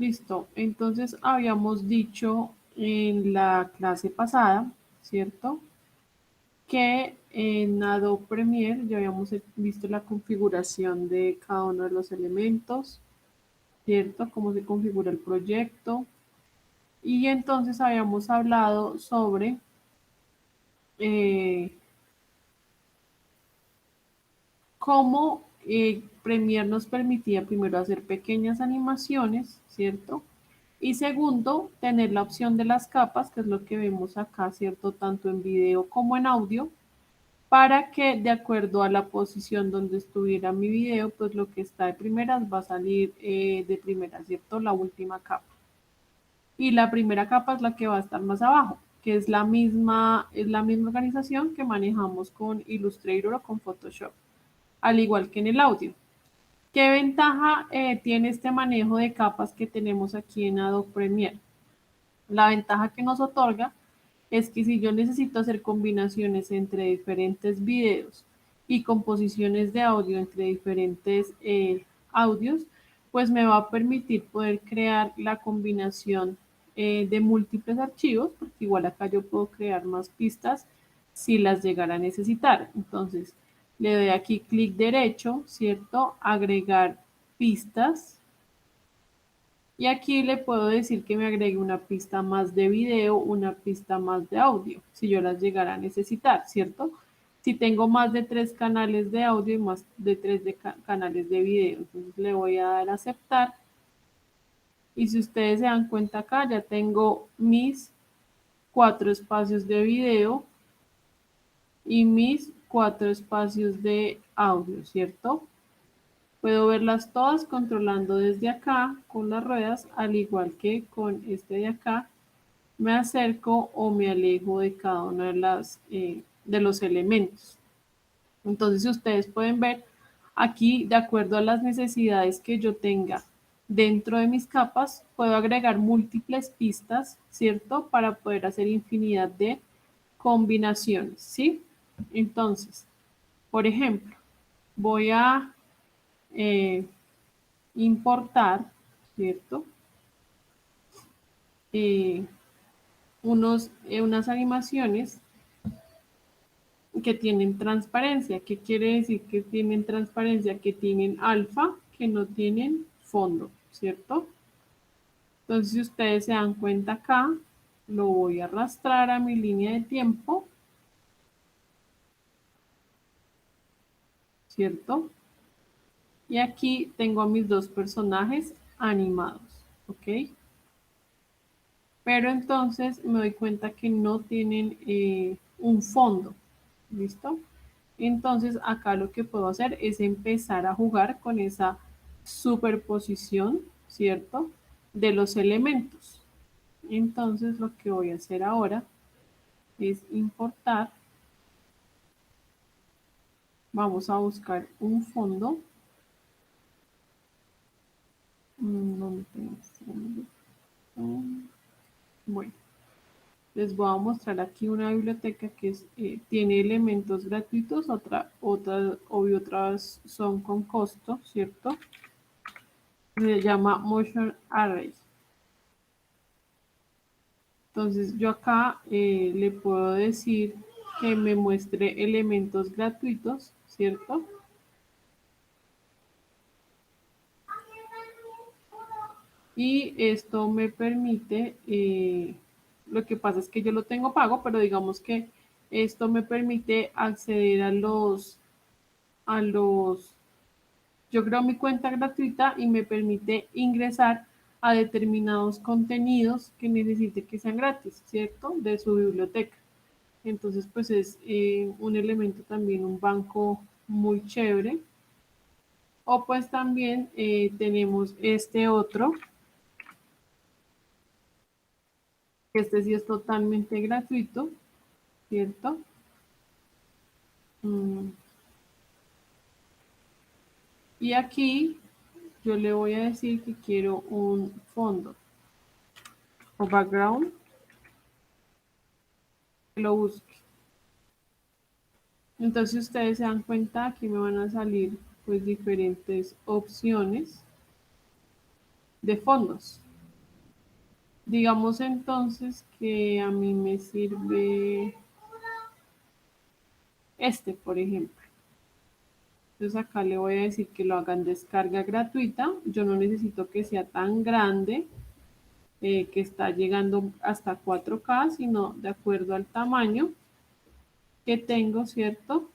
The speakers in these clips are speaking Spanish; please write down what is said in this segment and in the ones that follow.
Listo. Entonces habíamos dicho en la clase pasada, ¿cierto? Que en Adobe Premiere ya habíamos visto la configuración de cada uno de los elementos, ¿cierto? Cómo se configura el proyecto. Y entonces habíamos hablado sobre eh, cómo Premiere nos permitía primero hacer pequeñas animaciones, ¿cierto? Y segundo, tener la opción de las capas, que es lo que vemos acá, ¿cierto? Tanto en video como en audio, para que de acuerdo a la posición donde estuviera mi video, pues lo que está de primeras va a salir de primera, ¿cierto? La última capa. Y la primera capa es la que va a estar más abajo, que es la misma organización que manejamos con Illustrator o con Photoshop, al igual que en el audio. ¿Qué ventaja tiene este manejo de capas que tenemos aquí en Adobe Premiere? La ventaja que nos otorga es que si yo necesito hacer combinaciones entre diferentes videos y composiciones de audio entre diferentes audios, pues me va a permitir poder crear la combinación de múltiples archivos, porque igual acá yo puedo crear más pistas si las llegara a necesitar. Entonces, le doy aquí clic derecho, ¿cierto? Agregar pistas. Y aquí le puedo decir que me agregue una pista más de video, una pista más de audio, si yo las llegara a necesitar, ¿cierto? Si tengo más de 3 canales de audio y más de 3 canales de video, entonces le voy a dar a aceptar. Y si ustedes se dan cuenta acá, ya tengo mis 4 espacios de video y mis 4 espacios de audio, ¿cierto? Puedo verlas todas controlando desde acá con las ruedas, al igual que con este de acá. Me acerco o me alejo de cada una de los elementos. Entonces, si ustedes pueden ver aquí, de acuerdo a las necesidades que yo tenga dentro de mis capas, puedo agregar múltiples pistas, ¿cierto? Para poder hacer infinidad de combinaciones, ¿sí? Entonces, por ejemplo, voy a eh, importar, ¿cierto? Eh, unas animaciones que tienen transparencia. ¿Qué quiere decir que tienen transparencia? Que tienen alfa, que no tienen fondo, ¿cierto? Entonces, si ustedes se dan cuenta acá, lo voy a arrastrar a mi línea de tiempo, ¿cierto? Y aquí tengo a mis dos personajes animados, ¿ok? Pero entonces me doy cuenta que no tienen un fondo, ¿listo? Entonces acá lo que puedo hacer es empezar a jugar con esa superposición, ¿cierto? De los elementos. Entonces lo que voy a hacer ahora es importar. Vamos a buscar un fondo. ¿Dónde tengo fondo? Bueno, les voy a mostrar aquí una biblioteca que tiene elementos gratuitos, otras son con costo, ¿cierto? Se llama Motion Array. Entonces yo acá le puedo decir que me muestre elementos gratuitos, ¿cierto? Y esto me permite, lo que pasa es que yo lo tengo pago, pero digamos que esto me permite acceder a los, yo creo mi cuenta gratuita y me permite ingresar a determinados contenidos que necesite que sean gratis, ¿cierto? De su biblioteca. Entonces, pues es un elemento también, un banco muy chévere. O pues también tenemos este otro, que este sí es totalmente gratuito, ¿cierto? Mm, Y aquí yo le voy a decir que quiero un fondo o background, que lo busque. Entonces ustedes se dan cuenta, aquí me van a salir pues diferentes opciones de fondos. Digamos entonces que a mí me sirve este, por ejemplo. Entonces acá le voy a decir que lo hagan descarga gratuita. Yo no necesito que sea tan grande, que está llegando hasta 4K, sino de acuerdo al tamaño que tengo, ¿cierto?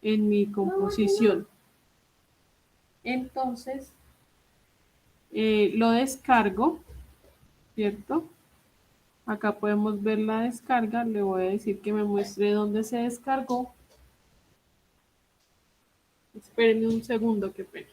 En mi composición. Entonces, lo descargo, ¿cierto? Acá podemos ver la descarga. Le voy a decir que me muestre dónde se descargó. Espérenme un segundo, qué pena.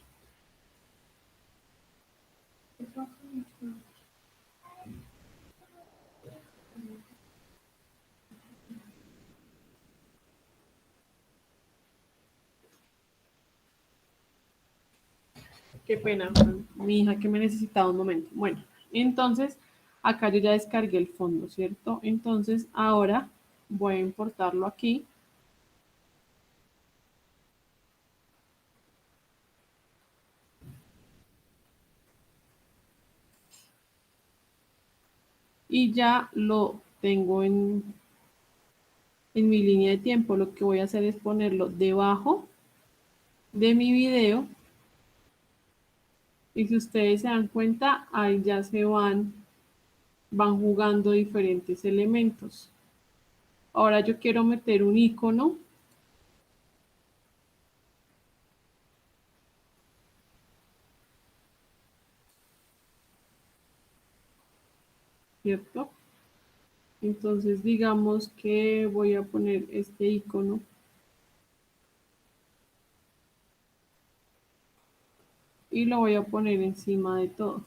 Qué pena, mi hija que me necesitaba un momento. Bueno, entonces acá yo ya descargué el fondo, ¿cierto? Entonces ahora voy a importarlo aquí. Y ya lo tengo en mi línea de tiempo. Lo que voy a hacer es ponerlo debajo de mi video. Y si ustedes se dan cuenta, ahí ya se van jugando diferentes elementos. Ahora yo quiero meter un icono, ¿cierto? Entonces digamos que voy a poner este icono y lo voy a poner encima de todo.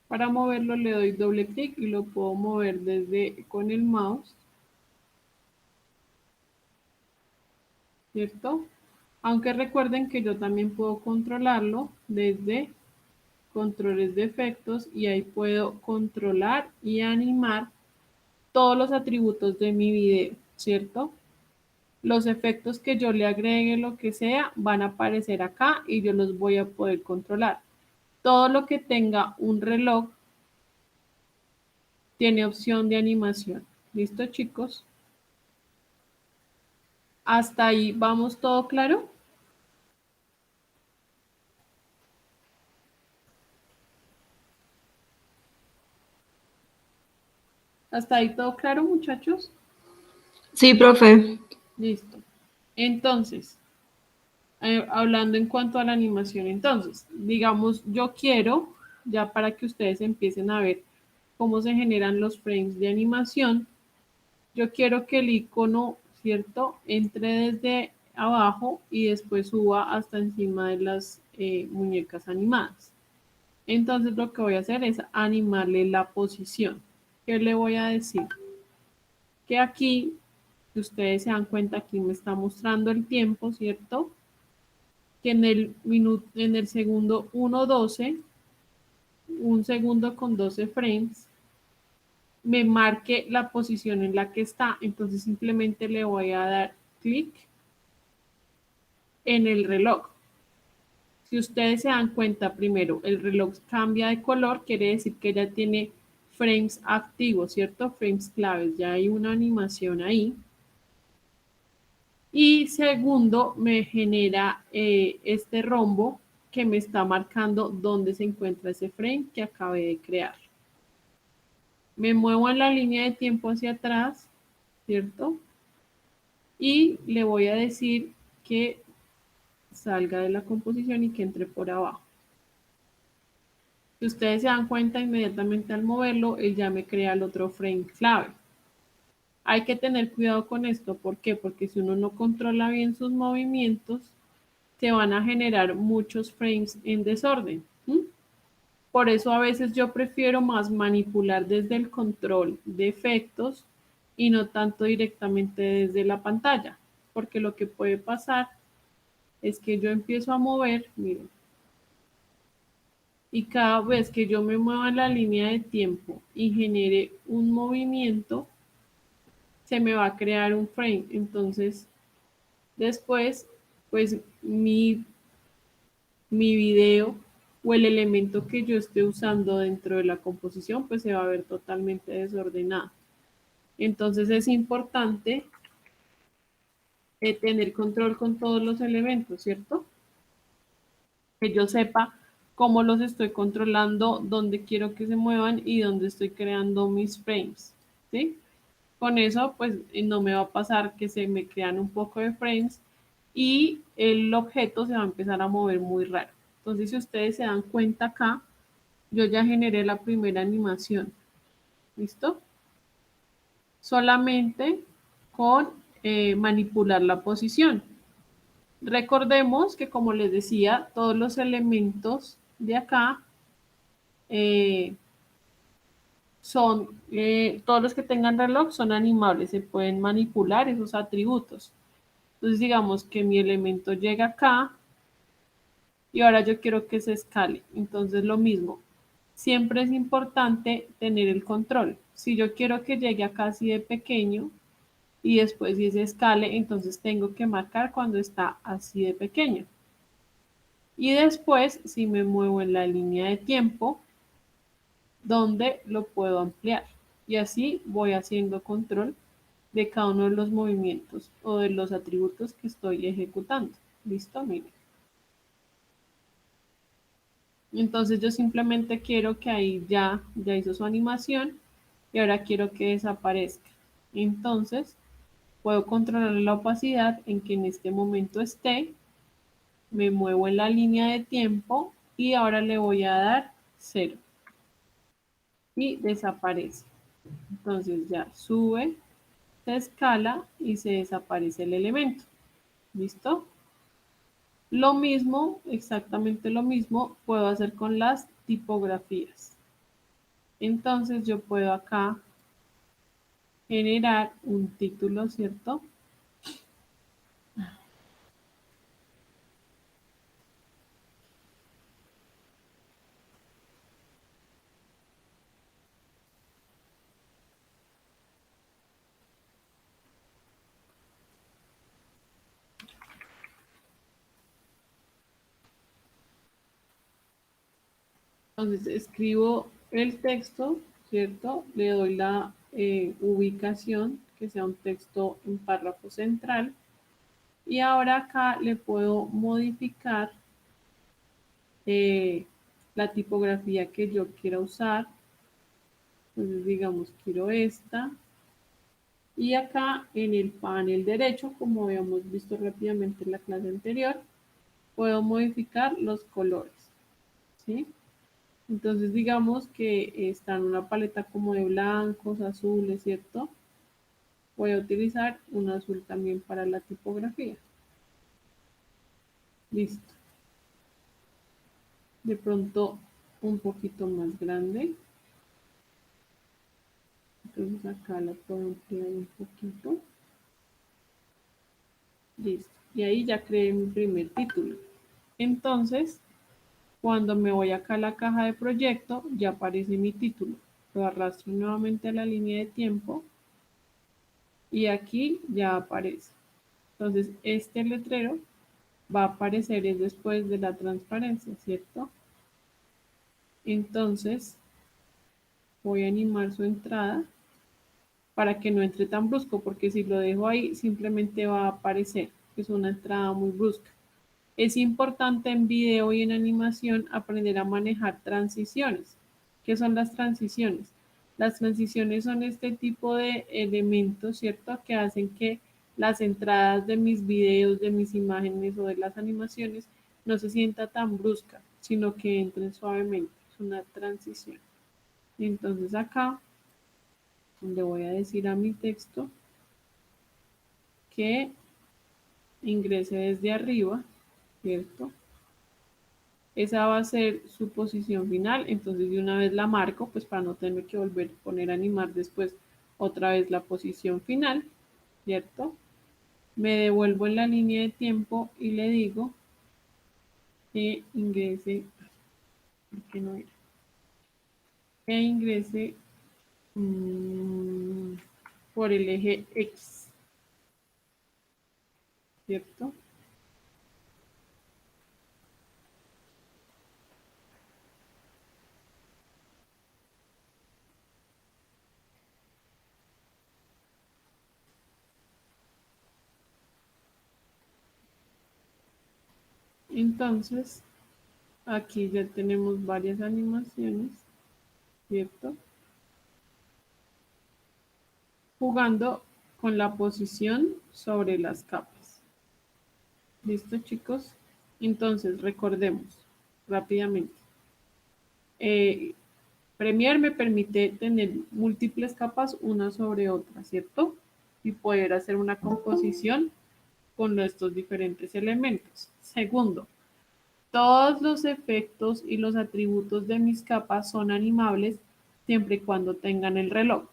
Para moverlo le doy doble clic y lo puedo mover desde con el mouse, ¿cierto? Aunque recuerden que yo también puedo controlarlo desde controles de efectos y ahí puedo controlar y animar todos los atributos de mi video, ¿cierto? Los efectos que yo le agregue, lo que sea, van a aparecer acá y yo los voy a poder controlar. Todo lo que tenga un reloj tiene opción de animación. ¿Listo, chicos? Hasta ahí vamos, todo claro. Hasta ahí todo claro, muchachos. Sí, profe. Listo. Entonces, hablando en cuanto a la animación, entonces, digamos, yo quiero, ya para que ustedes empiecen a ver cómo se generan los frames de animación, yo quiero que el icono, ¿cierto?, entre desde abajo y después suba hasta encima de las muñecas animadas. Entonces lo que voy a hacer es animarle la posición. ¿Qué le voy a decir? Que aquí, si ustedes se dan cuenta, aquí me está mostrando el tiempo, ¿cierto? Que en el minuto, en el segundo 1:12, un segundo con 12 frames, me marque la posición en la que está. Entonces simplemente le voy a dar clic en el reloj. Si ustedes se dan cuenta, primero el reloj cambia de color, quiere decir que ya tiene frames activos, ¿cierto? Frames claves, ya hay una animación ahí. Y segundo, me genera este rombo que me está marcando dónde se encuentra ese frame que acabé de crear. Me muevo en la línea de tiempo hacia atrás, ¿cierto? Y le voy a decir que salga de la composición y que entre por abajo. Si ustedes se dan cuenta, inmediatamente al moverlo, él ya me crea el otro frame clave. Hay que tener cuidado con esto. ¿Por qué? Porque si uno no controla bien sus movimientos, se van a generar muchos frames en desorden. Por eso a veces yo prefiero más manipular desde el control de efectos y no tanto directamente desde la pantalla. Porque lo que puede pasar es que yo empiezo a mover, miren, y cada vez que yo me mueva en la línea de tiempo y genere un movimiento, se me va a crear un frame. Entonces, después, pues mi video o el elemento que yo esté usando dentro de la composición, pues se va a ver totalmente desordenado. Entonces es importante tener control con todos los elementos, ¿cierto? Que yo sepa cómo los estoy controlando, dónde quiero que se muevan y dónde estoy creando mis frames, ¿sí? Con eso, pues no me va a pasar que se me crean un poco de frames y el objeto se va a empezar a mover muy raro. Entonces, si ustedes se dan cuenta acá, yo ya generé la primera animación. ¿Listo? Solamente con manipular la posición. Recordemos que, como les decía, todos los elementos de acá eh, todos los que tengan reloj son animables, se pueden manipular esos atributos. Entonces, digamos que mi elemento llega acá y ahora yo quiero que se escale. Entonces, lo mismo, siempre es importante tener el control. Si yo quiero que llegue acá así de pequeño y después si se escale, entonces tengo que marcar cuando está así de pequeño. Y después, si me muevo en la línea de tiempo, donde lo puedo ampliar. Y así voy haciendo control de cada uno de los movimientos o de los atributos que estoy ejecutando. ¿Listo? Miren. Entonces yo simplemente quiero que ahí ya hizo su animación y ahora quiero que desaparezca. Entonces puedo controlar la opacidad en que en este momento esté, me muevo en la línea de tiempo y ahora le voy a dar 0 y desaparece. Entonces ya sube, se escala y se desaparece el elemento. ¿Listo? Lo mismo, exactamente lo mismo, puedo hacer con las tipografías. Entonces yo puedo acá generar un título, ¿cierto? Entonces escribo el texto, ¿cierto? Le doy la ubicación, que sea un texto en párrafo central. Y ahora acá le puedo modificar la tipografía que yo quiera usar. Entonces, digamos, quiero esta. Y acá en el panel derecho, como habíamos visto rápidamente en la clase anterior, puedo modificar los colores, ¿sí? Entonces, digamos que está en una paleta como de blancos, azules, ¿cierto? Voy a utilizar un azul también para la tipografía. Listo. De pronto un poquito más grande. Entonces acá la puedo ampliar un poquito. Listo. Y ahí ya creé mi primer título. Entonces, cuando me voy acá a la caja de proyecto, ya aparece mi título. Lo arrastro nuevamente a la línea de tiempo y aquí ya aparece. Entonces, este letrero va a aparecer es después de la transparencia, ¿cierto? Entonces, voy a animar su entrada para que no entre tan brusco, porque si lo dejo ahí, simplemente va a aparecer. Es una entrada muy brusca. Es importante en video y en animación aprender a manejar transiciones. ¿Qué son las transiciones? Las transiciones son este tipo de elementos, ¿cierto? Que hacen que las entradas de mis videos, de mis imágenes o de las animaciones no se sienta tan brusca, sino que entren suavemente. Es una transición. Entonces acá le voy a decir a mi texto que ingrese desde arriba, ¿cierto? Esa va a ser su posición final, entonces de una vez la marco, pues para no tener que volver a poner a animar después otra vez la posición final, ¿cierto? Me devuelvo en la línea de tiempo y le digo que ingrese, que no era, que ingrese por el eje X, ¿cierto? Entonces, aquí ya tenemos varias animaciones, ¿cierto? Jugando con la posición sobre las capas. ¿Listo, chicos? Entonces, recordemos rápidamente. Premiere me permite tener múltiples capas una sobre otra, ¿cierto? Y poder hacer una composición con estos diferentes elementos. Segundo, todos los efectos y los atributos de mis capas son animables siempre y cuando tengan el reloj.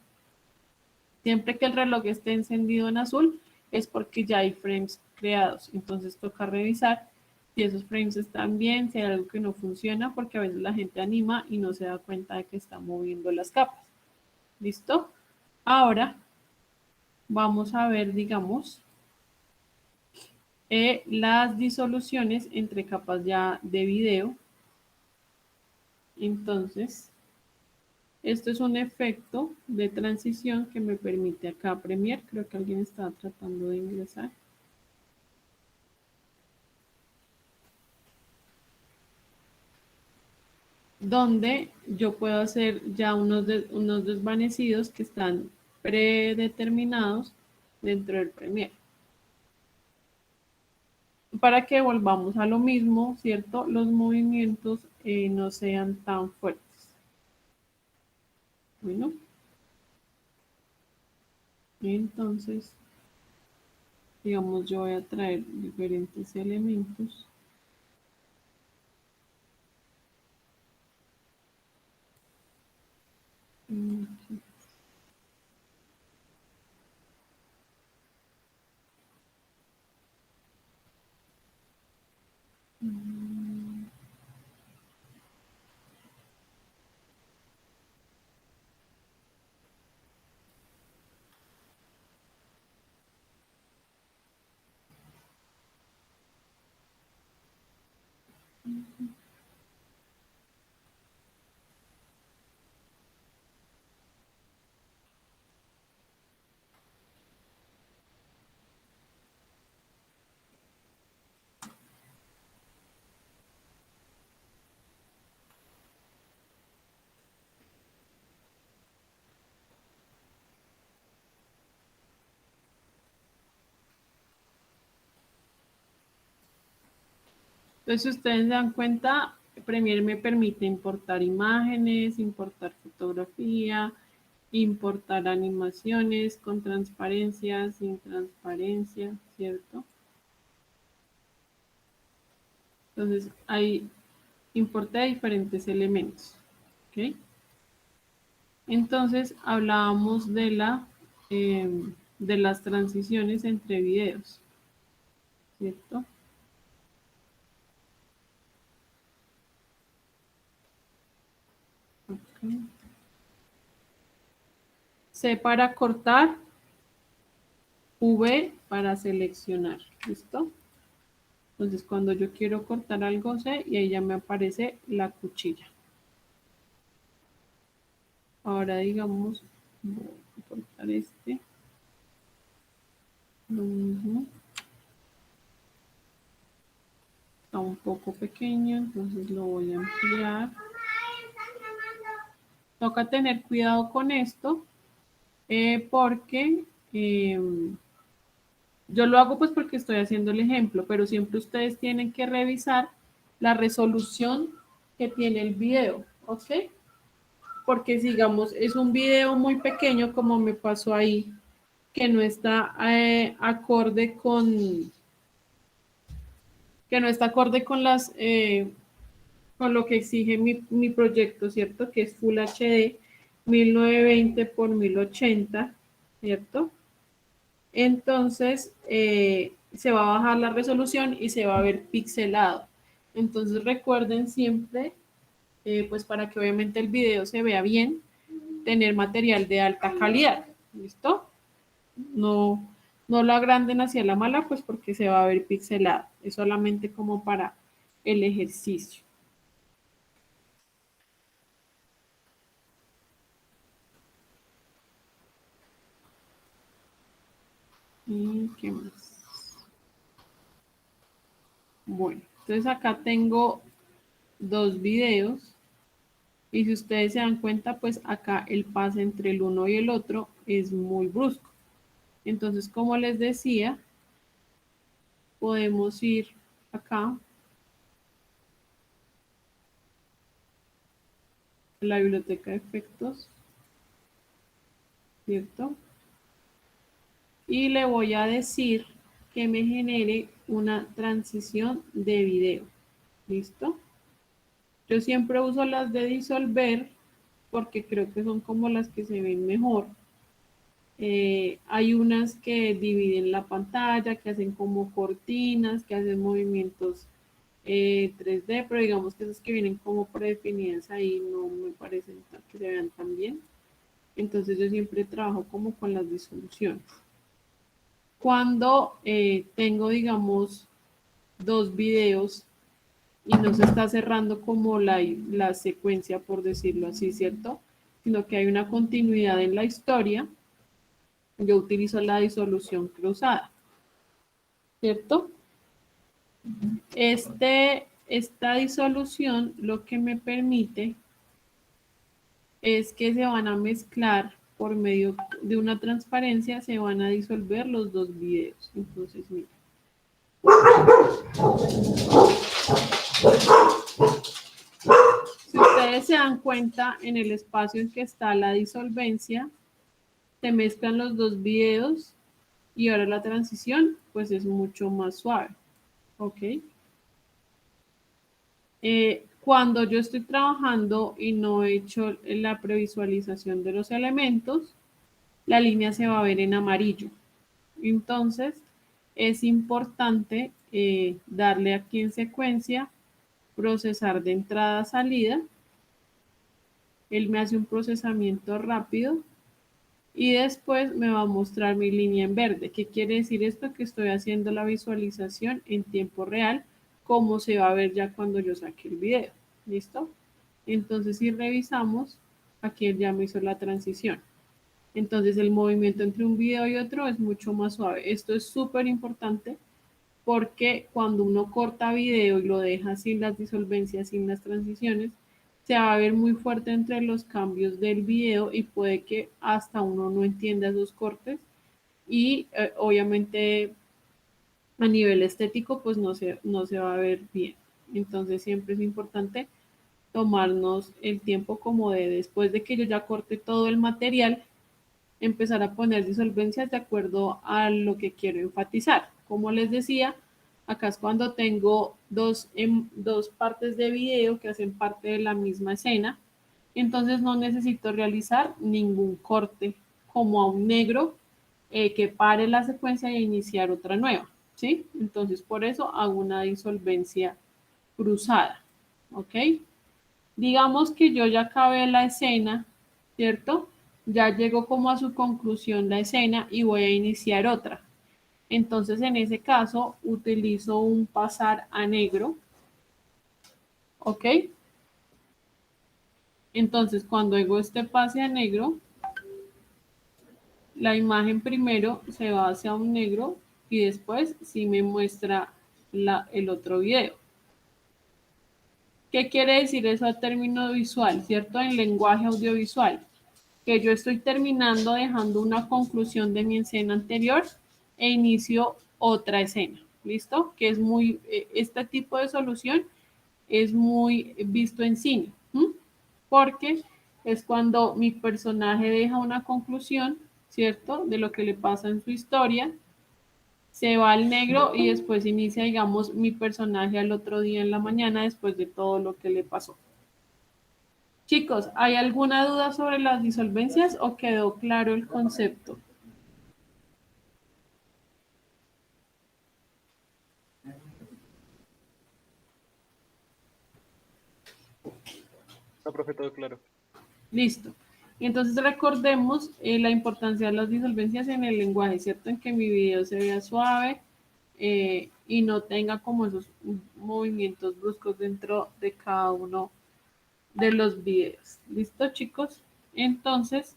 Siempre que el reloj esté encendido en azul es porque ya hay frames creados. Entonces toca revisar si esos frames están bien, si hay algo que no funciona, porque a veces la gente anima y no se da cuenta de que está moviendo las capas. ¿Listo? Ahora vamos a ver, digamos, las disoluciones entre capas ya de video. Entonces, esto es un efecto de transición que me permite acá Premiere. Creo que alguien está tratando de ingresar. Donde yo puedo hacer ya unos desvanecidos que están predeterminados dentro del Premiere. Para que volvamos a lo mismo, ¿cierto? Los movimientos no sean tan fuertes. Bueno. Entonces, digamos, yo voy a traer diferentes elementos. Aquí. Entonces, si ustedes se dan cuenta, Premiere me permite importar imágenes, importar fotografía, importar animaciones con transparencia, sin transparencia, ¿cierto? Entonces, ahí importé diferentes elementos, ¿ok? Entonces, hablábamos de las transiciones entre videos, ¿cierto? Okay. C para cortar, V para seleccionar, ¿listo? Entonces, cuando yo quiero cortar algo, C, y ahí ya me aparece la cuchilla. Ahora, digamos, voy a cortar este. Lo mismo. Está un poco pequeño, entonces lo voy a ampliar. Toca tener cuidado con esto, porque yo lo hago pues porque estoy haciendo el ejemplo, pero siempre ustedes tienen que revisar la resolución que tiene el video, ¿ok? Porque digamos es un video muy pequeño como me pasó ahí, que no está acorde con con lo que exige mi proyecto, ¿cierto? Que es Full HD 1920 por 1080, ¿cierto? Entonces, se va a bajar la resolución y se va a ver pixelado. Entonces, recuerden siempre, pues para que obviamente el video se vea bien, tener material de alta calidad. ¿Listo? no, no lo agranden hacia la mala, pues porque se va a ver pixelado. Es solamente como para el ejercicio. ¿Y qué más? Bueno, entonces acá tengo 2 videos. Y si ustedes se dan cuenta, pues acá el pase entre el uno y el otro es muy brusco. Entonces, como les decía, podemos ir acá a la biblioteca de efectos, ¿cierto? Y le voy a decir que me genere una transición de video. ¿Listo? Yo siempre uso las de disolver porque creo que son como las que se ven mejor. Hay unas que dividen la pantalla, que hacen como cortinas, que hacen movimientos 3D, pero digamos que esas que vienen como predefinidas ahí no me parecen que se vean tan bien. Entonces yo siempre trabajo como con las disoluciones. Cuando tengo, digamos, 2 videos y no se está cerrando como la secuencia, por decirlo así, ¿cierto? Sino que hay una continuidad en la historia, yo utilizo la disolución cruzada, ¿cierto? Esta disolución lo que me permite es que se van a mezclar por medio de una transparencia, se van a disolver los 2 videos. Entonces, mira. Si ustedes se dan cuenta, en el espacio en que está la disolvencia, se mezclan los 2 videos y ahora la transición pues es mucho más suave, ¿ok? Cuando yo estoy trabajando y no he hecho la previsualización de los elementos, la línea se va a ver en amarillo. Entonces, es importante darle aquí en secuencia, procesar de entrada a salida. Él me hace un procesamiento rápido y después me va a mostrar mi línea en verde. ¿Qué quiere decir esto? Que estoy haciendo la visualización en tiempo real, como se va a ver ya cuando yo saque el video. ¿Listo? Entonces, si revisamos, aquí él ya me hizo la transición. Entonces, el movimiento entre un video y otro es mucho más suave. Esto es súper importante porque cuando uno corta video y lo deja sin las disolvencias, sin las transiciones, se va a ver muy fuerte entre los cambios del video y puede que hasta uno no entienda esos cortes y obviamente a nivel estético pues no se va a ver bien. Entonces siempre es importante tomarnos el tiempo como de después de que yo ya corte todo el material, empezar a poner disolvencias de acuerdo a lo que quiero enfatizar. Como les decía, acá es cuando tengo dos partes de video que hacen parte de la misma escena, entonces no necesito realizar ningún corte como a un negro que pare la secuencia e iniciar otra nueva, ¿sí? Entonces por eso hago una disolvencia cruzada, ¿ok? Digamos que yo ya acabé la escena, ¿cierto? Ya llegó como a su conclusión la escena y voy a iniciar otra. Entonces, en ese caso, utilizo un pasar a negro, ¿ok? Entonces, cuando hago este pase a negro, la imagen primero se va hacia un negro y después sí me muestra el otro video. ¿Qué quiere decir eso a término visual, cierto? En lenguaje audiovisual. Que yo estoy terminando dejando una conclusión de mi escena anterior e inicio otra escena. ¿Listo? Que es muy, este tipo de solución es muy visto en cine, ¿m? Porque es cuando mi personaje deja una conclusión, ¿cierto? De lo que le pasa en su historia, se va al negro y después inicia, digamos, mi personaje al otro día en la mañana después de todo lo que le pasó. Chicos, ¿hay alguna duda sobre las disolvencias o quedó claro el concepto? No, profe, todo claro. Listo. Entonces recordemos la importancia de las disolvencias en el lenguaje, ¿cierto? En que mi video se vea suave y no tenga como esos movimientos bruscos dentro de cada uno de los videos. ¿Listo, chicos? Entonces,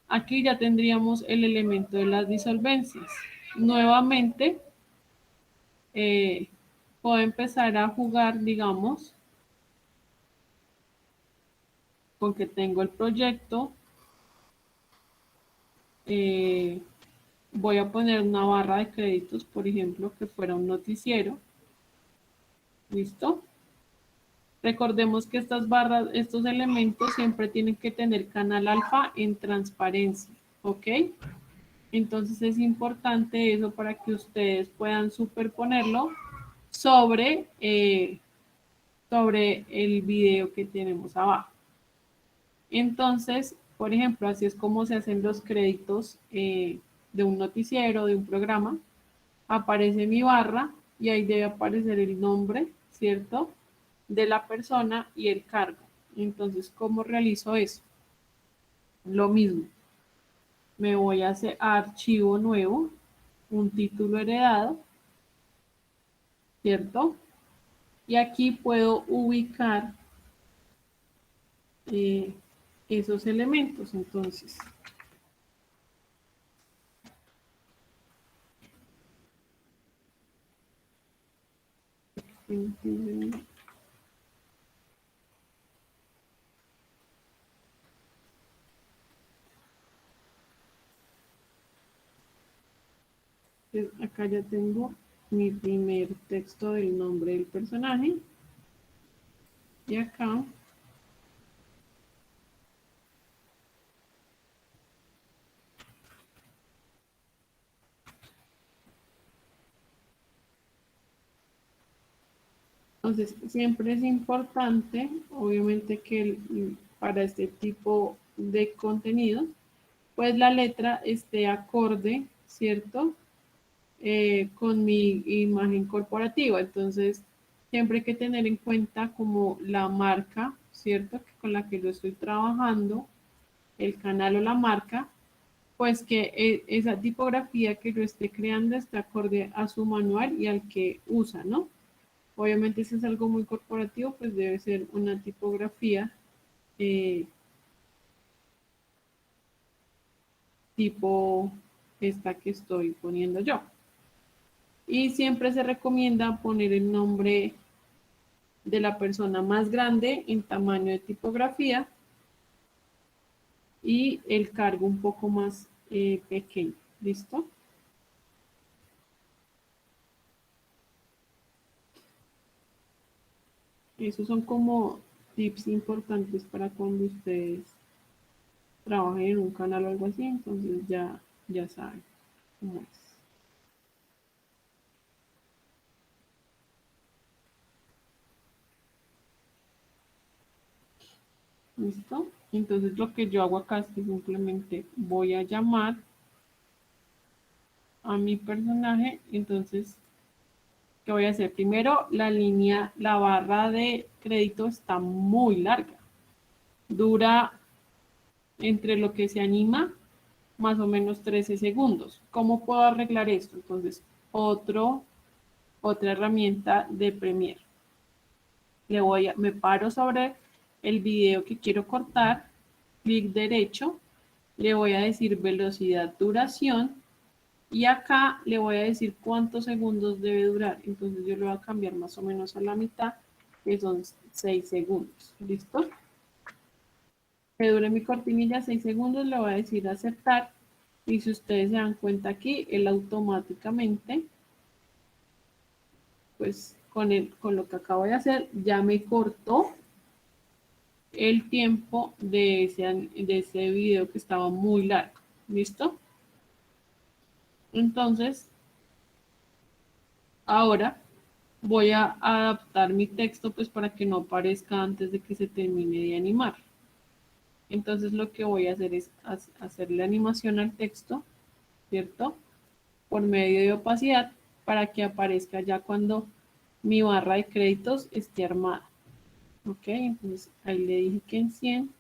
aquí ya tendríamos el elemento de las disolvencias. Nuevamente, puedo empezar a jugar, digamos, con que tengo el proyecto. Voy a poner una barra de créditos, por ejemplo, que fuera un noticiero. ¿Listo? Recordemos que estas barras, estos elementos siempre tienen que tener canal alfa en transparencia, ¿ok? Entonces es importante eso para que ustedes puedan superponerlo sobre el video que tenemos abajo. Entonces, por ejemplo, así es como se hacen los créditos de un noticiero, de un programa. Aparece mi barra y ahí debe aparecer el nombre, ¿cierto? De la persona y el cargo. Entonces, ¿cómo realizo eso? Lo mismo. Me voy a hacer archivo nuevo, un título heredado, ¿cierto? Y aquí puedo ubicar eh, esos elementos. Entonces, acá ya tengo mi primer texto del nombre del personaje. Y acá entonces, siempre es importante, obviamente, que para este tipo de contenido, pues la letra esté acorde, ¿cierto? Con mi imagen corporativa. Entonces, siempre hay que tener en cuenta como la marca, ¿cierto? Con la que yo estoy trabajando, el canal o la marca, pues que esa tipografía que yo esté creando esté acorde a su manual y al que usa, ¿no? Obviamente, si es algo muy corporativo, pues debe ser una tipografía eh, tipo esta que estoy poniendo yo. Y siempre se recomienda poner el nombre de la persona más grande en tamaño de tipografía y el cargo un poco más pequeño. ¿Listo? Esos son como tips importantes para cuando ustedes trabajen en un canal o algo así, entonces ya saben cómo es. ¿Listo? Entonces lo que yo hago acá es que simplemente voy a llamar a mi personaje. Entonces, ¿qué voy a hacer? Primero, la barra de crédito está muy larga. Dura entre lo que se anima más o menos 13 segundos. ¿Cómo puedo arreglar esto? Entonces, otra herramienta de Premiere. Me paro sobre el video que quiero cortar, clic derecho, le voy a decir velocidad, duración, y acá le voy a decir cuántos segundos debe durar. Entonces yo le voy a cambiar más o menos a la mitad, que son 6 segundos. ¿Listo? Que dure mi cortinilla 6 segundos, le voy a decir aceptar. Y si ustedes se dan cuenta aquí, él automáticamente, pues con lo que acabo de hacer, ya me cortó el tiempo de ese video que estaba muy largo. ¿Listo? Entonces, ahora voy a adaptar mi texto pues para que no aparezca antes de que se termine de animar. Entonces lo que voy a hacer es hacerle animación al texto, ¿cierto? Por medio de opacidad para que aparezca ya cuando mi barra de créditos esté armada. Ok, entonces ahí le dije que en 100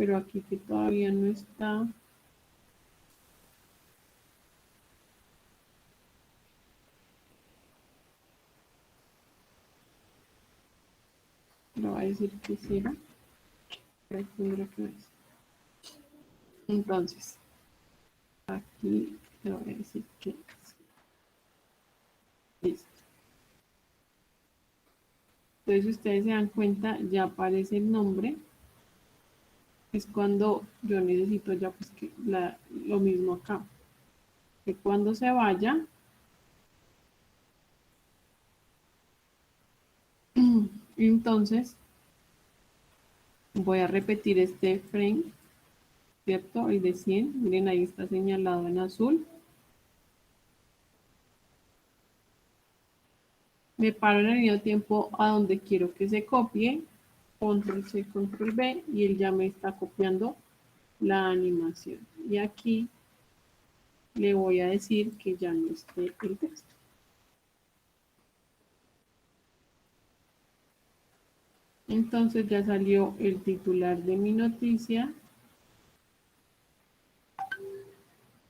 pero aquí que todavía no está. Le voy a decir que sí. Entonces, aquí le voy a decir que sí. Listo. Entonces, si ustedes se dan cuenta, ya aparece el nombre. Es cuando yo necesito ya pues que lo mismo acá. Que cuando se vaya, entonces voy a repetir este frame, ¿cierto? El de 100. Miren, ahí está señalado en azul. Me paro en el mismo tiempo a donde quiero que se copie. Control C, Control V, y él ya me está copiando la animación. Y aquí le voy a decir que ya no esté el texto. Entonces ya salió el titular de mi noticia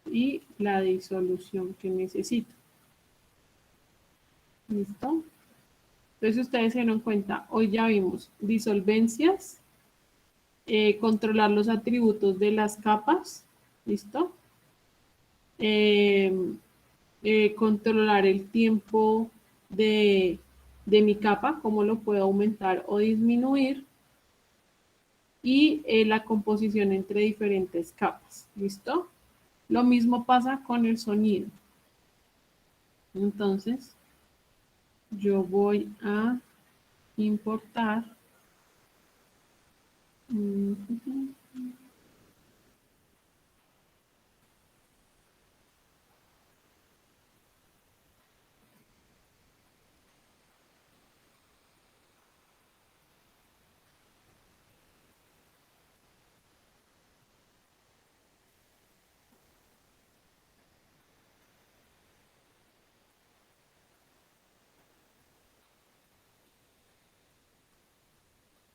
y la disolución que necesito. ¿Listo? Entonces ustedes se dieron cuenta, hoy ya vimos disolvencias, controlar los atributos de las capas, ¿listo? Controlar el tiempo de mi capa, cómo lo puedo aumentar o disminuir, y la composición entre diferentes capas, ¿listo? Lo mismo pasa con el sonido. Entonces, yo voy a importar.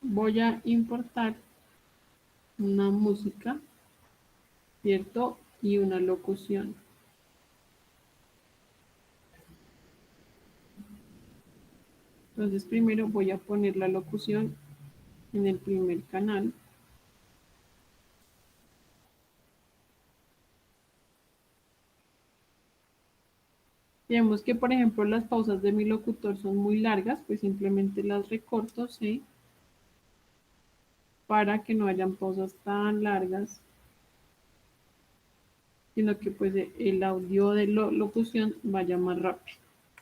Voy a importar una música, ¿cierto? Y una locución. Entonces primero voy a poner la locución en el primer canal. Vemos que, por ejemplo, las pausas de mi locutor son muy largas, pues simplemente las recorto, ¿sí? Para que no hayan pausas tan largas, sino que pues el audio de locución vaya más rápido.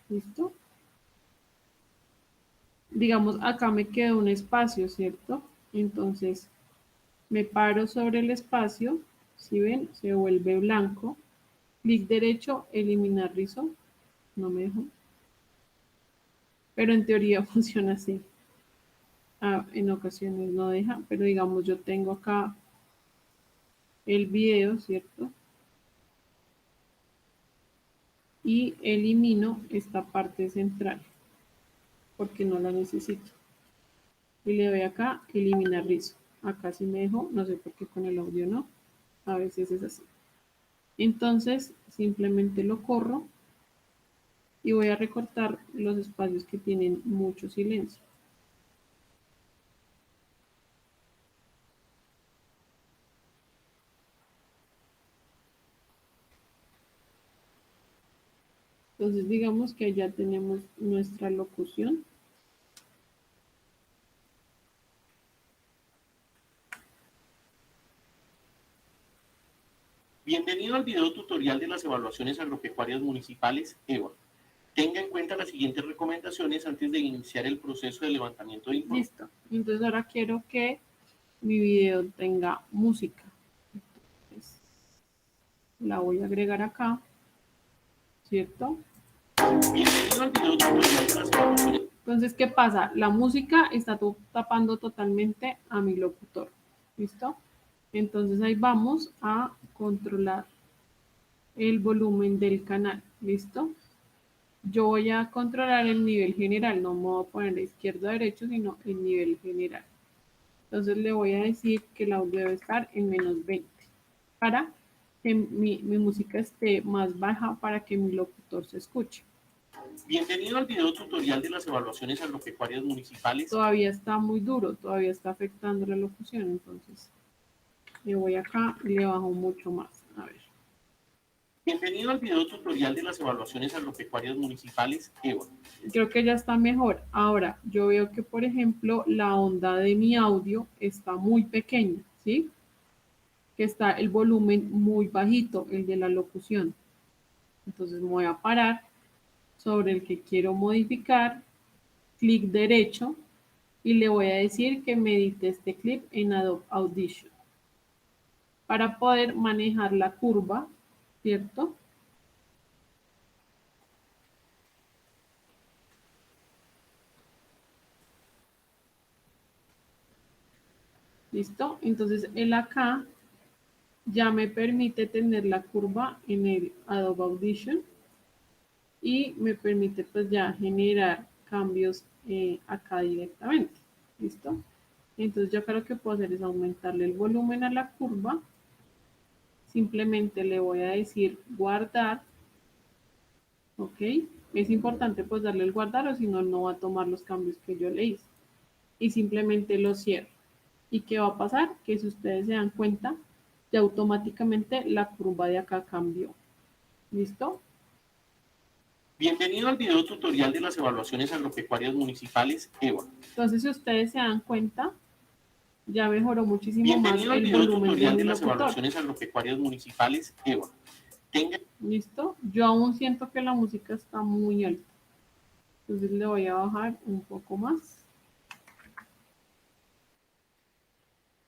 ¿Listo? Digamos, acá me queda un espacio, ¿cierto? Entonces, me paro sobre el espacio, si ven, se vuelve blanco. Clic derecho, eliminar rizo. No me dejó. Pero en teoría funciona así. En ocasiones no deja, pero digamos, yo tengo acá el video, ¿cierto? Y elimino esta parte central porque no la necesito. Y le doy acá, eliminar rizo. Acá sí me dejó, no sé por qué con el audio no. A veces es así. Entonces, simplemente lo corro y voy a recortar los espacios que tienen mucho silencio. Entonces, digamos que ya tenemos nuestra locución. Bienvenido al video tutorial de las evaluaciones agropecuarias municipales EVA. Tenga en cuenta las siguientes recomendaciones antes de iniciar el proceso de levantamiento de información. Listo. Entonces ahora quiero que mi video tenga música. Entonces, la voy a agregar acá, ¿cierto? Bienvenido al video tutorial de las evaluaciones. Entonces, ¿qué pasa? La música está tapando totalmente a mi locutor. ¿Listo? Entonces ahí vamos a controlar el volumen del canal. ¿Listo? Yo voy a controlar el nivel general. No me voy a poner a izquierda o derecho, sino el nivel general. Entonces le voy a decir que el audio debe estar en -20 para que mi música esté más baja para que mi locutor se escuche. Bienvenido al video tutorial de las evaluaciones agropecuarias municipales. Todavía está muy duro, todavía está afectando la locución, entonces le voy acá y le bajo mucho más. A ver. Bienvenido al video tutorial de las evaluaciones agropecuarias municipales EVA. Creo que ya está mejor. Ahora, yo veo que, por ejemplo, la onda de mi audio está muy pequeña, ¿sí? Que está el volumen muy bajito, el de la locución. Entonces me voy a parar sobre el que quiero modificar, clic derecho, y le voy a decir que me edite este clip en Adobe Audition para poder manejar la curva, ¿cierto? ¿Listo? Entonces el acá ya me permite tener la curva en el Adobe Audition y me permite pues ya generar cambios acá directamente. ¿Listo? Entonces yo creo que puedo hacer es aumentarle el volumen a la curva. Simplemente le voy a decir guardar. ¿Ok? Es importante pues darle el guardar o si no, no va a tomar los cambios que yo le hice. Y simplemente lo cierro. ¿Y qué va a pasar? Que si ustedes se dan cuenta, ya automáticamente la curva de acá cambió. ¿Listo? Bienvenido al video tutorial de las evaluaciones agropecuarias municipales EVA. Entonces, si ustedes se dan cuenta, ya mejoró muchísimo más Bienvenido al el video volumen de tutorial mi de las locutor. evaluaciones agropecuarias municipales EVA. ¿Listo? Yo aún siento que la música está muy alta. Entonces le voy a bajar un poco más.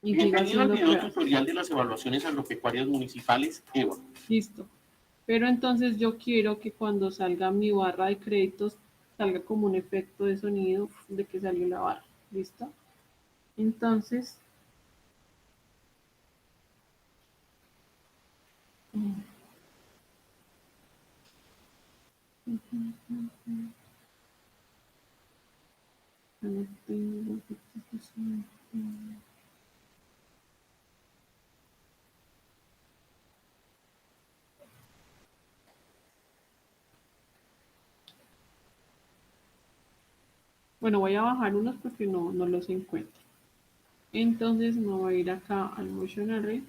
Y sigo Bienvenido al haciendo video pruebas. tutorial de las evaluaciones agropecuarias municipales EVA. Listo. Pero entonces yo quiero que cuando salga mi barra de créditos salga como un efecto de sonido de que salió la barra. ¿Listo? Entonces, bueno, voy a bajar unos porque no los encuentro. Entonces me voy a ir acá al Motion Array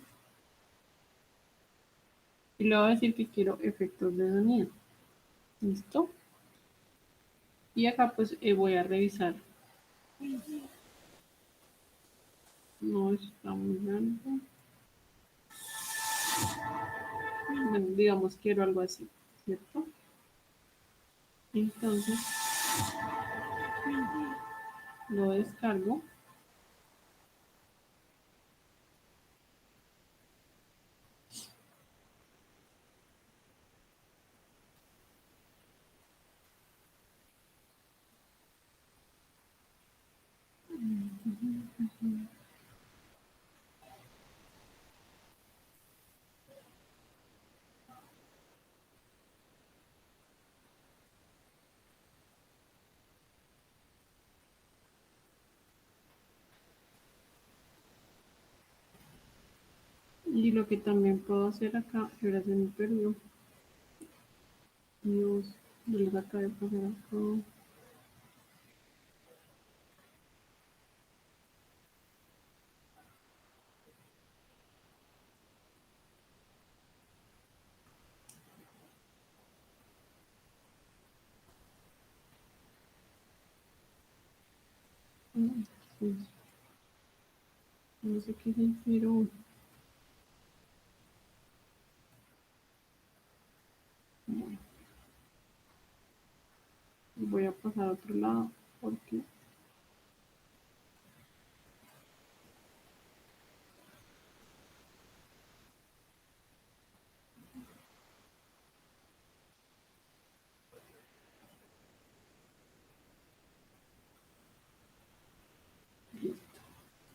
y le voy a decir que quiero efectos de sonido. ¿Listo? Y acá pues voy a revisar. No está muy grande. Bueno, digamos quiero algo así, ¿cierto? Entonces lo descargo. Y lo que también puedo hacer acá, ahora se me perdió. Dios, yo les acabo de pasar acá. No sé qué hicieron. Bueno, voy a pasar a otro lado porque listo.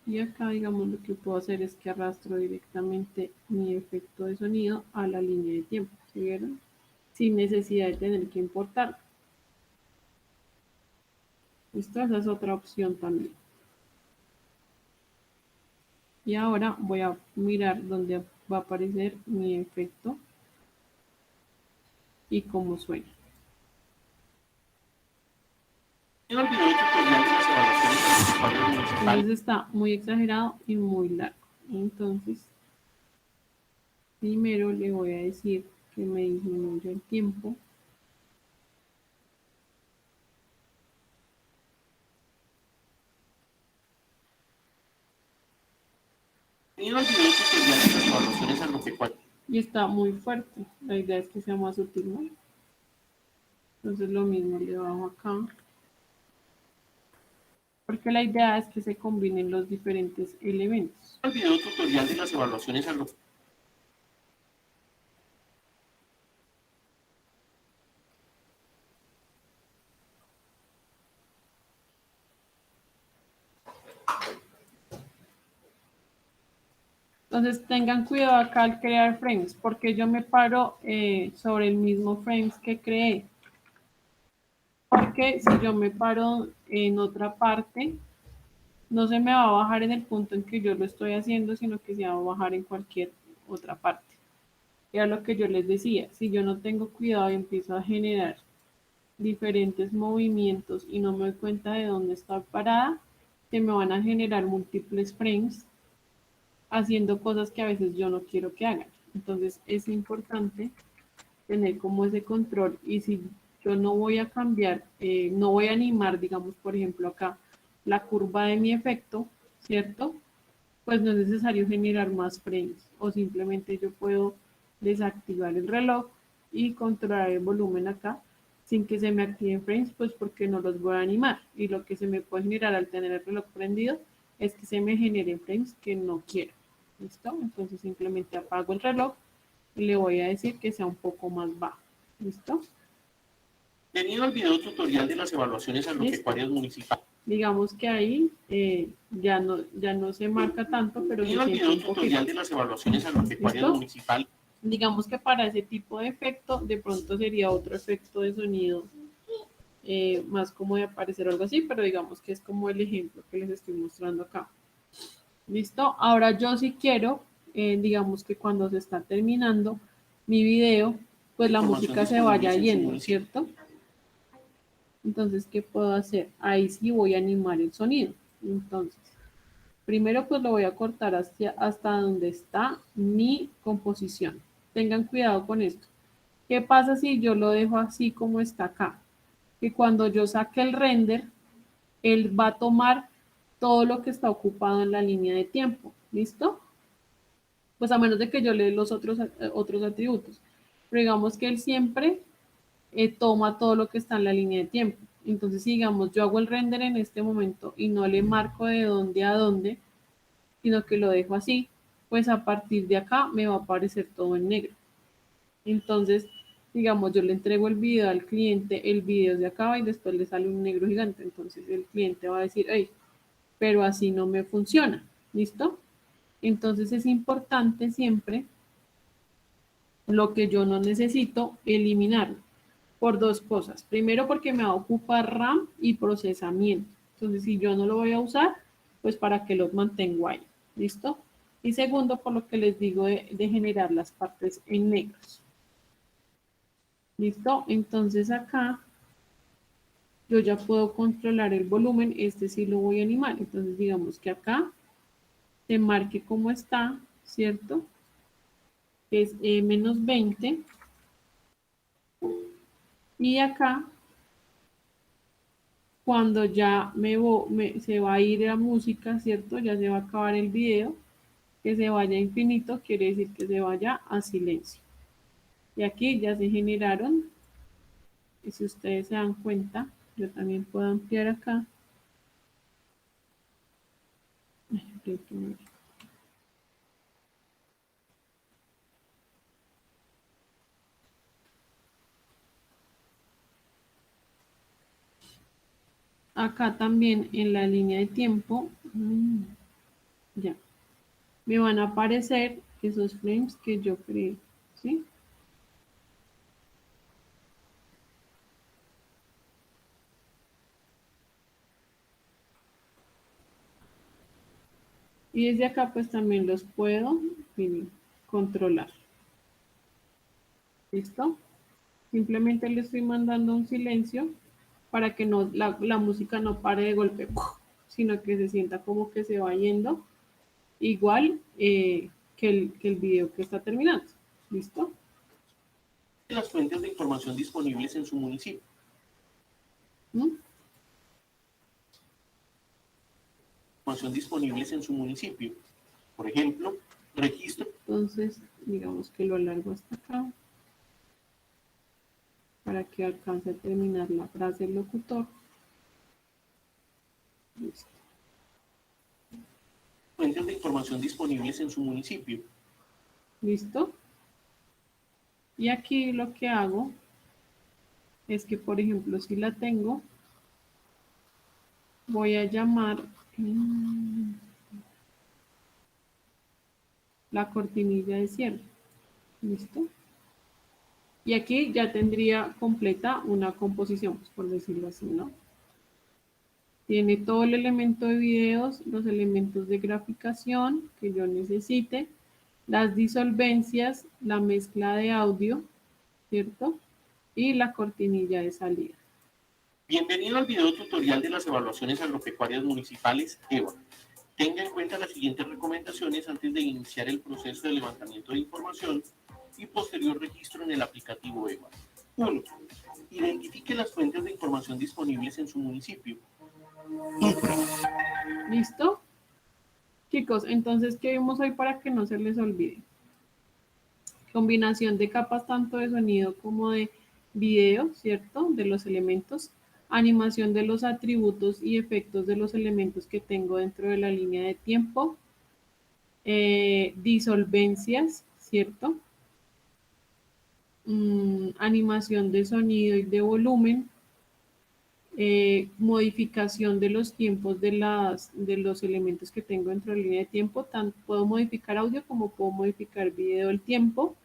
Y acá, digamos, lo que puedo hacer es que arrastro directamente mi efecto de sonido a la línea de tiempo. ¿Sí vieron? Sin necesidad de tener que importar. Listo, esa es otra opción también. Y ahora voy a mirar dónde va a aparecer mi efecto y cómo suena. En el video tutorial de las evaluaciones agropecuarias municipales. Entonces está muy exagerado y muy largo. Entonces, primero le voy a decir que me disminuya el tiempo. En el video tutorial de las evaluaciones agropecuarias. Y está muy fuerte. La idea es que sea más sutil, ¿no? Entonces lo mismo le bajo acá. Porque la idea es que se combinen los diferentes elementos. El video tutorial de las evaluaciones agropecuarias. Entonces tengan cuidado acá al crear frames, porque yo me paro sobre el mismo frames que creé. Porque si yo me paro en otra parte, no se me va a bajar en el punto en que yo lo estoy haciendo, sino que se va a bajar en cualquier otra parte. Era lo que yo les decía, si yo no tengo cuidado y empiezo a generar diferentes movimientos y no me doy cuenta de dónde está parada, se me van a generar múltiples frames haciendo cosas que a veces yo no quiero que hagan. Entonces es importante tener como ese control y si yo no voy a cambiar, no voy a animar, digamos, por ejemplo, acá la curva de mi efecto, ¿cierto? Pues no es necesario generar más frames o simplemente yo puedo desactivar el reloj y controlar el volumen acá sin que se me activen frames, pues porque no los voy a animar. Y lo que se me puede generar al tener el reloj prendido es que se me generen frames que no quiero. ¿Listo? Entonces simplemente apago el reloj y le voy a decir que sea un poco más bajo. ¿Listo? Tenido el video tutorial de las evaluaciones agropecuarias municipales. Digamos que ahí ya no se marca tanto, pero se Tenido el siente video un poquito. tutorial de las evaluaciones agropecuarias ¿Listo? municipales. Digamos que para ese tipo de efecto, de pronto sería otro efecto de sonido más como de aparecer o algo así, pero digamos que es como el ejemplo que les estoy mostrando acá. ¿Listo? Ahora yo si quiero, digamos que cuando se está terminando mi video, pues la música se vaya yendo, ¿cierto? Entonces, ¿qué puedo hacer? Ahí sí voy a animar el sonido. Entonces, primero pues lo voy a cortar hasta donde está mi composición. Tengan cuidado con esto. ¿Qué pasa si yo lo dejo así como está acá? Que cuando yo saque el render, él va a tomar todo lo que está ocupado en la línea de tiempo. ¿Listo? Pues a menos de que yo le dé los otros atributos. Pero digamos que él siempre toma todo lo que está en la línea de tiempo. Entonces, si digamos, yo hago el render en este momento y no le marco de dónde a dónde, sino que lo dejo así, pues a partir de acá me va a aparecer todo en negro. Entonces, digamos, yo le entrego el video al cliente, el video se acaba y después le sale un negro gigante. Entonces el cliente va a decir, hey, pero así no me funciona. ¿Listo? Entonces es importante siempre lo que yo no necesito eliminarlo por dos cosas. Primero porque me va a ocupar RAM y procesamiento. Entonces si yo no lo voy a usar, pues para que lo mantengo ahí. ¿Listo? Y segundo, por lo que les digo de generar las partes en negros. ¿Listo? Entonces acá yo ya puedo controlar el volumen. Este sí lo voy a animar. Entonces digamos que acá se marque como está, ¿cierto? Es menos 20. Y acá, cuando ya se va a ir la música, ¿cierto? Ya se va a acabar el video, que se vaya a infinito, quiere decir que se vaya a silencio. Y aquí ya se generaron, y si ustedes se dan cuenta, yo también puedo ampliar acá. Acá también en la línea de tiempo, ya, me van a aparecer esos frames que yo creé, ¿sí? Y desde acá pues también los puedo, miren, controlar. ¿Listo? Simplemente le estoy mandando un silencio para que no, la música no pare de golpe, sino que se sienta como que se va yendo, igual que el video que está terminando. ¿Listo? Las fuentes de información disponibles en su municipio. ¿Mm? Información disponibles en su municipio. Por ejemplo, registro. Entonces, digamos que lo alargo hasta acá para que alcance a terminar la frase del locutor. Listo. Fuentes de información disponibles en su municipio. ¿Listo? Y aquí lo que hago es que, por ejemplo, si la tengo, voy a llamar la cortinilla de cierre. ¿Listo? Y aquí ya tendría completa una composición, pues, por decirlo así, ¿no? Tiene todo el elemento de videos, los elementos de graficación que yo necesite, las disolvencias, la mezcla de audio, ¿cierto? Y la cortinilla de salida. Bienvenido al video tutorial de las evaluaciones agropecuarias municipales EVA. Tenga en cuenta las siguientes recomendaciones antes de iniciar el proceso de levantamiento de información y posterior registro en el aplicativo EVA. 1. Identifique las fuentes de información disponibles en su municipio. ¿Listo? Chicos, entonces, ¿qué vimos hoy para que no se les olvide? Combinación de capas tanto de sonido como de video, ¿cierto? De los elementos. Animación de los atributos y efectos de los elementos que tengo dentro de la línea de tiempo. Disolvencias, ¿cierto? Animación de sonido y de volumen. Modificación de los tiempos de los elementos que tengo dentro de la línea de tiempo. Tanto puedo modificar audio como puedo modificar video el tiempo.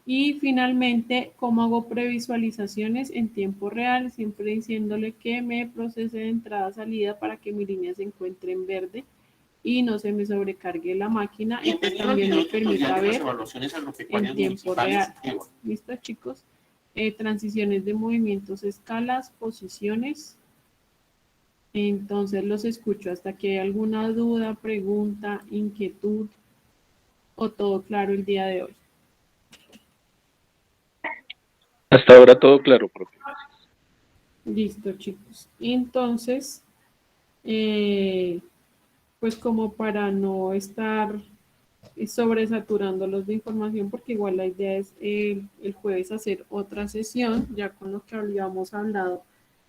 Y finalmente, cómo hago previsualizaciones en tiempo real, siempre diciéndole que me procese de entrada-salida para que mi línea se encuentre en verde y no se me sobrecargue la máquina y pues también me permita ver en tiempo real. ¿Listo, chicos? Transiciones de movimientos, escalas, posiciones. Entonces los escucho hasta que hay alguna duda, pregunta, inquietud o todo claro el día de hoy. Hasta ahora todo claro, profe. Listo, chicos. Entonces, pues como para no estar sobresaturándolos de información, porque igual la idea es el jueves hacer otra sesión, ya con lo que habíamos hablado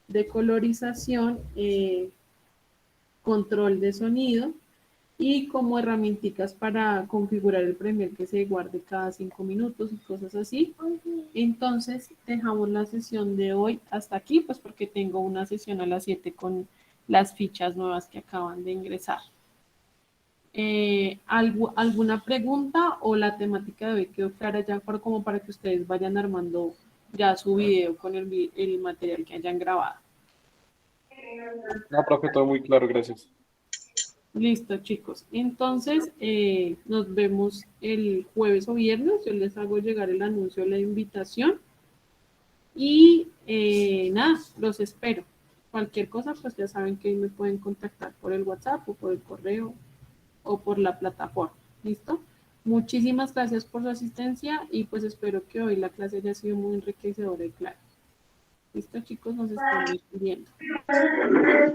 de colorización, control de sonido y como herramientas para configurar el Premiere que se guarde cada 5 minutos y cosas así. Entonces dejamos la sesión de hoy hasta aquí, pues porque tengo una sesión a las 7 con las fichas nuevas que acaban de ingresar. ¿Alguna pregunta o la temática de hoy quedó clara ya como para que ustedes vayan armando ya su video con el material que hayan grabado? No, profe, todo muy claro, gracias. Listo, chicos. Entonces, nos vemos el jueves o viernes. Yo les hago llegar el anuncio de la invitación. Y nada, los espero. Cualquier cosa, pues ya saben que me pueden contactar por el WhatsApp o por el correo o por la plataforma. ¿Listo? Muchísimas gracias por su asistencia y pues espero que hoy la clase haya sido muy enriquecedora y clara. ¿Listo, chicos? Nos estamos viendo.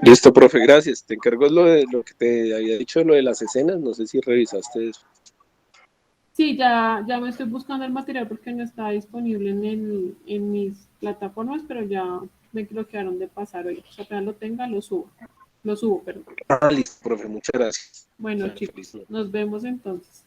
Listo, profe, gracias. Te encargo lo que te había dicho, lo de las escenas. No sé si revisaste eso. Sí, ya me estoy buscando el material porque no está disponible en mis plataformas, pero ya me lo quedaron de pasar hoy. O sea, apenas lo tenga, lo subo. Lo subo, perdón. Ah, listo, profe, muchas gracias. Bueno, chicos, nos vemos entonces.